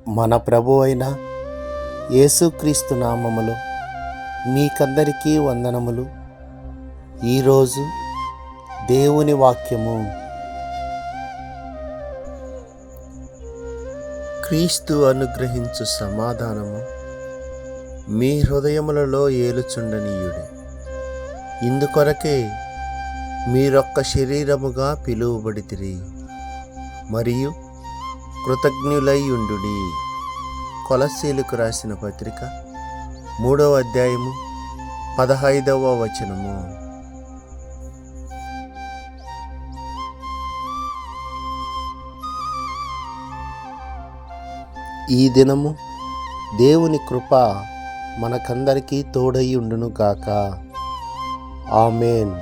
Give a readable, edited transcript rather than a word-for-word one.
మన ప్రభు అయిన యేసుక్రీస్తు నామములో మీకందరికీ వందనములు. ఈరోజు దేవుని వాక్యము. క్రీస్తు అనుగ్రహించు సమాధానము మీ హృదయములలో ఏలుచుండనీయుడి. ఇందుకొరకే మీరొక్క శరీరముగా పిలువబడితిరి మరియు కృతజ్ఞులై ఉండుడి. కొలస్సీలకు రాసిన పత్రిక 3వ అధ్యాయము 15వ వచనము. ఈ దినము దేవుని కృప మనకందరికీ తోడై ఉండును గాక. ఆమేన్.